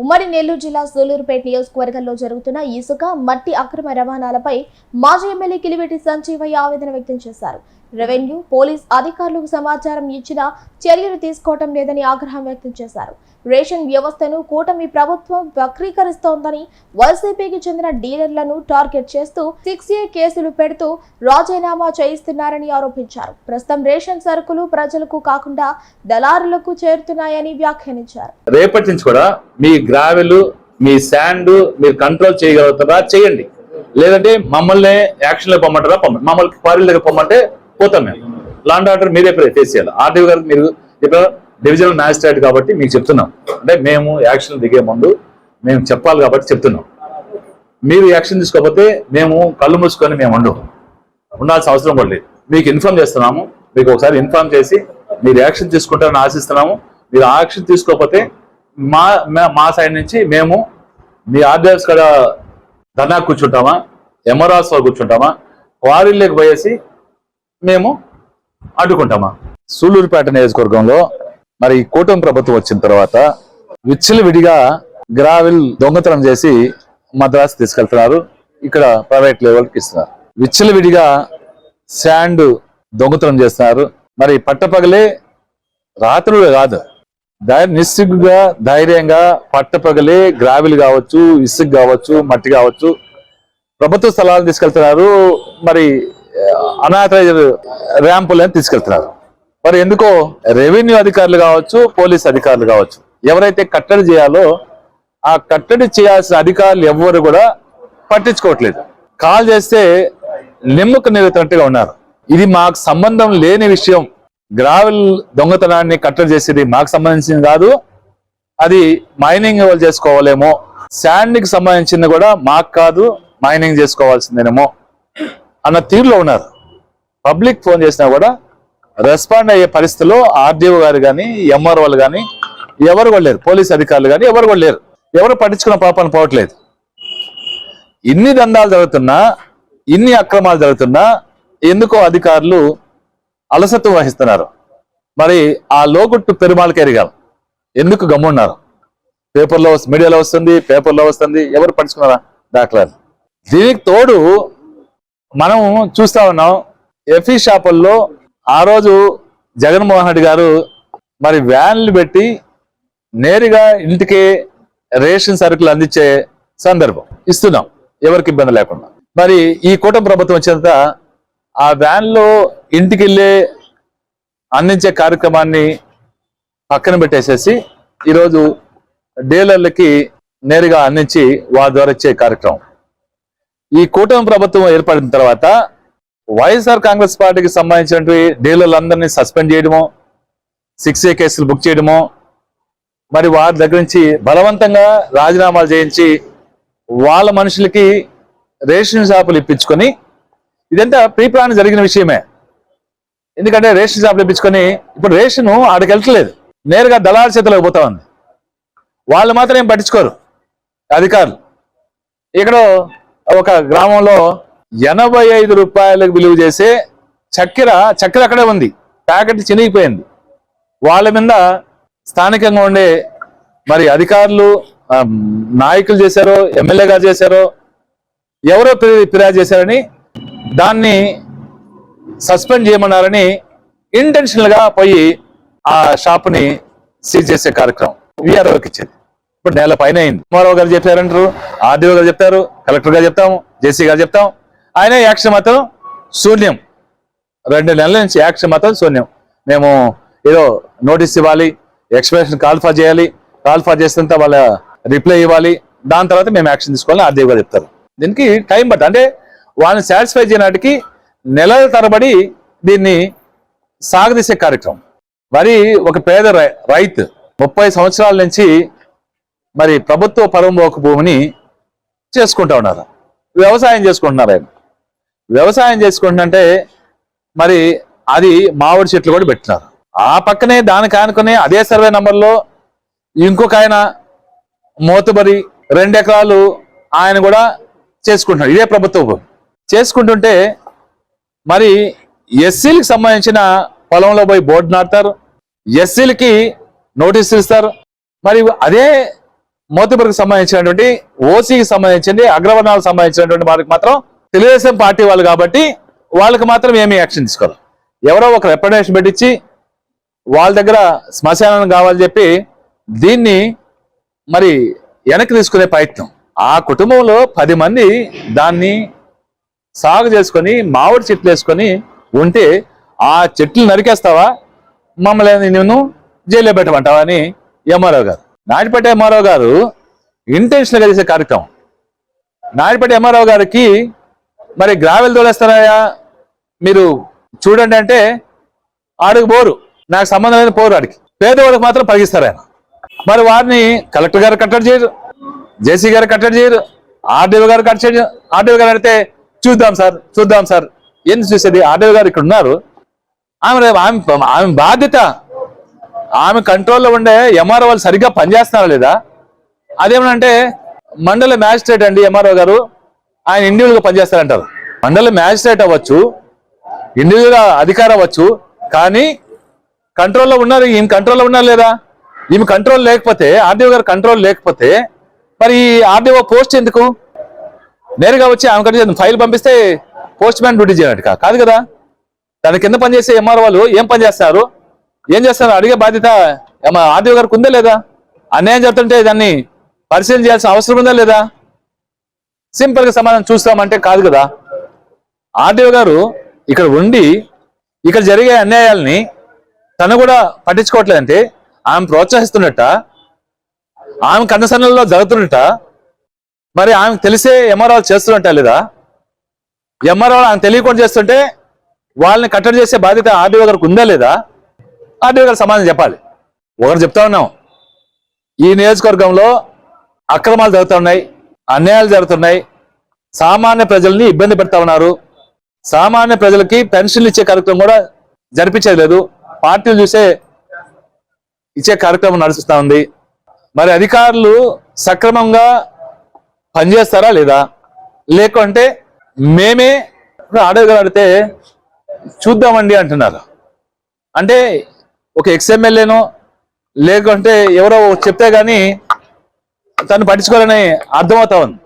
ఉమ్మడి నెల్లూరు జిల్లా సూలూరుపేట నియోజకవర్గంలో జరుగుతున్న ఇసుక మట్టి అక్రమ రవాణాలపై మాజీ ఎమ్మెల్యే కిలివేటి సంజీవయ్య ఆవేదన వ్యక్తం చేశారు. రెవెన్యూ, పోలీస్ అధికారులకు సమాచారం ఇచ్చినా చర్యలు తీసుకోవటం లేదని ఆగ్రహం వ్యక్తం చేశారు. రేషన్ వ్యవస్థను కూటమి ప్రభుత్వం వక్రీకరిస్తోందని, వైసీపీకి చెందిన డీలర్లను టార్గెట్ చేస్తూ 6A కేసులు పెడుతూ రాజీనామా చేయిస్తున్నారని ఆరోపించారు. ప్రస్తుతం రేషన్ సరుకులు ప్రజలకు కాకుండా దళారులకు చేరుతున్నాయని వ్యాఖ్యానించారు. రేపటి నుంచి కూడా మీ గ్రావెల్, మీ శాండ్ మీరు కంట్రోల్ చేయగలుగుతారా చేయండి, లేదంటే మమ్మల్ని యాక్షన్లో పొమ్మంటారా పొమ్మండి. మమ్మల్ని క్వారీల దగ్గర పొమ్మంటే పోతాం. మేము లాండ్ ఆర్డర్ మీరే ఫేస్ చేయాలి. ఆర్డీఓ గారికి మీరు చెప్పారు, డివిజనల్ మ్యాజిస్ట్రేట్ కాబట్టి మీకు చెప్తున్నాం. అంటే మేము యాక్షన్ దిగే ముందు మేము చెప్పాలి కాబట్టి చెప్తున్నాం. మీరు యాక్షన్ తీసుకోకపోతే మేము కళ్ళు మూసుకొని మేము ఉండాల్సిన అవసరం కూడా లేదు. మీకు ఇన్ఫార్మ్ చేస్తున్నాము. మీకు ఒకసారి ఇన్ఫార్మ్ చేసి మీరు యాక్షన్ తీసుకుంటారని ఆశిస్తున్నాము. మీరు యాక్షన్ తీసుకోకపోతే మా సైడ్ నుంచి మేము మీ ఆర్డర్స్ కూడా ధర్నా కూర్చుంటామా, ఎంఆర్ఆర్స్ కూర్చుంటామా, క్వారీలకు పోయేసి మేము అడ్డుకుంటామా. సూలూరుపేట నియోజకవర్గంలో మరి కూటమి ప్రభుత్వం వచ్చిన తర్వాత విచ్చలవిడిగా గ్రావెల్ దొంగతనం చేసి మద్రాసు తీసుకెళ్తున్నారు. ఇక్కడ ప్రైవేట్ లెవెల్కి ఇస్తున్నారు. విచ్చలవిడిగా శాండ్ దొంగతనం చేస్తున్నారు. మరి పట్టపగలే, రాత్రులు కాదు, నిస్సిగ్గుగా ధైర్యంగా పట్టపగలే గ్రావెల్ కావచ్చు, ఇసుక కావచ్చు, మట్టి కావచ్చు ప్రభుత్వ స్థలాలు తీసుకెళ్తున్నారు. మరి అనాథరైజ్డ్ ర్యాంపులను తీసుకెళ్తున్నారు. మరి ఎందుకో రెవెన్యూ అధికారులు కావచ్చు, పోలీస్ అధికారులు కావచ్చు, ఎవరైతే కట్టడి చేయాలో ఆ కట్టడి చేయాల్సిన అధికారులు ఎవ్వరు కూడా పట్టించుకోవట్లేదు. కాల్ చేస్తే నిమ్మకు నిలుతున్నట్టుగా ఉన్నారు. ఇది మాకు సంబంధం లేని విషయం. గ్రావెల్ దొంగతనాన్ని కట్టడి చేసేది మాకు సంబంధించింది కాదు, అది మైనింగ్ వాళ్ళు చేసుకోవాలేమో. శాండ్కి సంబంధించింది కూడా మాకు కాదు, మైనింగ్ చేసుకోవాల్సిందేనేమో అన్న తీరులో ఉన్నారు. పబ్లిక్ ఫోన్ చేసినా కూడా రెస్పాండ్ అయ్యే పరిస్థితిలో ఆర్డీఓ గారు కానీ, ఎంఆర్ వాళ్ళు కానీ ఎవరు కూడా లేరు. పోలీస్ అధికారులు కానీ ఎవరు కూడా లేరు. ఎవరు పట్టించుకున్న పాపాన్ని పోవట్లేదు. ఇన్ని దందాలు జరుగుతున్నా, ఇన్ని అక్రమాలు జరుగుతున్నా ఎందుకో అధికారులు అలసత్వం వహిస్తున్నారు. మరి ఆ లోగుట్టు పెరుమాళకి ఎరిగాం ఎందుకు గమ్మున్నారు. పేపర్లో మీడియాలో వస్తుంది, పేపర్లో వస్తుంది, ఎవరు పట్టించుకున్నారా దాఖలాలు. దీనికి తోడు మనం చూస్తా ఉన్నాం, ఎఫీ షాపుల్లో ఆ రోజు జగన్మోహన్ రెడ్డి గారు మరి వ్యాన్లు పెట్టి నేరుగా ఇంటికి రేషన్ సరుకులు అందించే సందర్భం ఇస్తున్నాం, ఎవరికి ఇబ్బంది లేకుండా. మరి ఈ కూటమి ప్రభుత్వం వచ్చినంత ఆ వ్యాన్లో ఇంటికి వెళ్ళే అందించే కార్యక్రమాన్ని పక్కన పెట్టేసేసి ఈరోజు డీలర్లకి నేరుగా అందించి వారి ద్వారా ఇచ్చే కార్యక్రమం. ఈ కూటమి ప్రభుత్వం ఏర్పడిన తర్వాత వైఎస్ఆర్ కాంగ్రెస్ పార్టీకి సంబంధించినటువంటి డీలర్లందరినీ సస్పెండ్ చేయడమో, 6A కేసులు బుక్ చేయడమో, మరి వారి దగ్గర నుంచి బలవంతంగా రాజీనామాలు చేయించి వాళ్ళ మనుషులకి రేషన్ షాపులు ఇప్పించుకొని, ఇదంతా ప్రీ ప్లాన్ జరిగిన విషయమే. ఎందుకంటే రేషన్ షాపులు ఇప్పించుకొని ఇప్పుడు రేషన్ ఆడికి వెళ్ళట్లేదు, నేరుగా దళాల చేతిలోకి పోతా ఉంది. వాళ్ళు మాత్రం ఏం పట్టించుకోరు అధికారులు. ఇక్కడ ఒక గ్రామంలో 85 రూపాయలకు విలువ చేసే చక్కెర అక్కడే ఉంది, ప్యాకెట్ చినిగిపోయింది. వాళ్ళ మీద స్థానికంగా ఉండే మరి అధికారులు, నాయకులు చేశారో, ఎమ్మెల్యే గారు చేశారో, ఎవరో ఫిర్యాదు చేశారని దాన్ని సస్పెండ్ చేయమన్నారని ఇంటెన్షనల్ గా పోయి ఆ షాపుని సీజ్ చేసే కార్యక్రమం వీఆర్ఓకి ఇచ్చేది. ఇప్పుడు నెల పైన అయింది. ఎంఆర్ఓ గారు చెప్పారంటారు, ఆర్డీఓ గారు చెప్తారు, కలెక్టర్ గారు చెప్తాము, జేసీ గారు చెప్తాం, ఆయన యాక్షన్ మాత్రం శూన్యం. 2 నెలల నుంచి యాక్షన్ మాత్రం శూన్యం. మేము ఏదో నోటీస్ ఇవ్వాలి, ఎక్స్ప్లెనేషన్ కాల్ఫార్ చేయాలి, కాల్ఫార్ చేసినంత వాళ్ళ రిప్లై ఇవ్వాలి, దాని తర్వాత మేము యాక్షన్ తీసుకోవాలని ఆర్డీఓ గారు చెప్తారు. దీనికి టైం పడుతుంది. అంటే వాళ్ళని సాటిస్ఫై చేయడానికి నెలల తరబడి దీన్ని సాగదీసే కార్యక్రమం. మరి ఒక పేద రైతు 30 సంవత్సరాల నుంచి మరి ప్రభుత్వ పరమోక భూమిని చేసుకుంటా ఉన్నారు, వ్యవసాయం చేసుకుంటున్నారు. ఆయన వ్యవసాయం చేసుకుంటుంటే మరి అది మామిడి చెట్లు కూడా పెట్టినారు. ఆ పక్కనే దానికి ఆనుకునే అదే సర్వే నంబర్లో ఇంకొక ఆయన మోతుబరి 2 ఎకరాలు ఆయన కూడా చేసుకుంటున్నాడు, ఇదే ప్రభుత్వం చేసుకుంటుంటే మరి ఎస్సీలకు సంబంధించిన పొలంలో పోయి బోర్డు నాటుతారు, ఎస్సీలకి నోటీసులు ఇస్తారు. మరి అదే మోతిబర్కి సంబంధించినటువంటి ఓసీకి సంబంధించింది అగ్రవర్ణాలకు సంబంధించినటువంటి వారికి మాత్రం తెలుగుదేశం పార్టీ వాళ్ళు కాబట్టి వాళ్ళకి మాత్రం ఏమీ యాక్షన్ తీసుకోరు. ఎవరో ఒక రిప్రజెంటేషన్ పెట్టించి వాళ్ళ దగ్గర శ్మశానం కావాలని చెప్పి దీన్ని మరి వెనక్కి తీసుకునే ప్రయత్నం. ఆ కుటుంబంలో 10 మంది దాన్ని సాగు చేసుకొని మామిడి చెట్లు వేసుకొని ఉంటే ఆ చెట్లు నరికేస్తావా, మమ్మల్ని నేను జైల్లో పెట్టమంటావా అని ఎంఆర్ఓ గారు, నాయుడుపేట ఎంఆర్ఓ గారు ఇంటెన్షనల్గా చేసే కార్యక్రమం. నాయుడుపేట ఎంఆర్ఓ గారికి మరి గ్రావెల్ తోలేస్తారయ్యా మీరు చూడండి అంటే ఆడికి పోరు, నాకు సంబంధం లేదు పోరు, ఆడికి పేదవాళ్ళకి మాత్రం పరిగిస్తారు ఆయన. మరి వారిని కలెక్టర్ గారు కట్టడి చేయరు, జేసీ గారు కట్టడి చేయరు, ఆర్డీఓ గారు కట్టడి చేయరు. ఆర్డీఓ గారు అడిగితే చూద్దాం సార్ ఏంది చూసేది? ఆర్డీఓ గారు ఇక్కడ ఉన్నారు, ఆమె బాధ్యత, ఆమె కంట్రోల్లో ఉండే ఎంఆర్ఓ వాళ్ళు సరిగ్గా పనిచేస్తున్నారా లేదా? అదేమనంటే మండల మ్యాజిస్ట్రేట్ అండి ఎంఆర్ఓ గారు, ఆయన ఇండివిజువల్గా పనిచేస్తారంటారు. మండల మ్యాజిస్ట్రేట్ అవ్వచ్చు, ఇండివిజువల్ అధికారం అవ్వచ్చు, కానీ కంట్రోల్లో ఉన్నారు. ఈమె కంట్రోల్లో ఉన్నారు లేదా? ఈమె కంట్రోల్ లేకపోతే, ఆర్డీఓ గారు కంట్రోల్ లేకపోతే మరి ఆర్డీఓ పోస్ట్ ఎందుకు? నేరుగా వచ్చి ఆమె కంటే ఫైల్ పంపిస్తే పోస్ట్ మ్యాన్ డ్యూటీ చేయనట్టు కాదు కదా. దాని కింద పనిచేసే ఎంఆర్ఓ వాళ్ళు ఏం పని చేస్తారు, ఏం చేస్తారు అడిగే బాధ్యత ఆర్డీఓ గారికి ఉందా లేదా? అన్యాయం జరుగుతుంటే దాన్ని పరిశీలన చేయాల్సిన అవసరం ఉందా లేదా? సింపుల్ గా సమాధానం చూస్తామంటే కాదు కదా. ఆర్డీఓ గారు ఇక్కడ ఉండి ఇక్కడ జరిగే అన్యాయాలని తను కూడా పట్టించుకోవట్లేదంటే ఆమె ప్రోత్సహిస్తున్నట్ట, ఆమె కన్నసన్నల్లో జరుగుతున్నట్ట, మరి ఆమెకు తెలిసే ఎంఆర్ఓ చేస్తున్నట్ట లేదా? ఎంఆర్ఓ ఆమె తెలియకుండా చేస్తుంటే వాళ్ళని కట్టడి చేసే బాధ్యత ఆర్డీఓ గారికి ఉందా లేదా? ఆర్డీఓ గారు సమాధానం చెప్పాలి. ఒకరు చెప్తా ఉన్నాం, ఈ నియోజకవర్గంలో అక్రమాలు జరుగుతున్నాయి, అన్యాయాలు జరుగుతున్నాయి, సామాన్య ప్రజల్ని ఇబ్బంది పెడతా ఉన్నారు, సామాన్య ప్రజలకి పెన్షన్లు ఇచ్చే కార్యక్రమం కూడా జరిపించేది లేదు, పార్టీలు చూసే ఇచ్చే కార్యక్రమం నడుస్తూ ఉంది. మరి అధికారులు సక్రమంగా పనిచేస్తారా లేదా? లేకుంటే మేమే ఆర్డీఓ గారు అడిగితే చూద్దామండి అంటున్నారు. అంటే ఒక ఎక్స్ఎమ్మెల్యేనో లేకుంటే ఎవరో చెప్తే గానీ తను పట్టించుకోవాలని అర్థమవుతా ఉంది.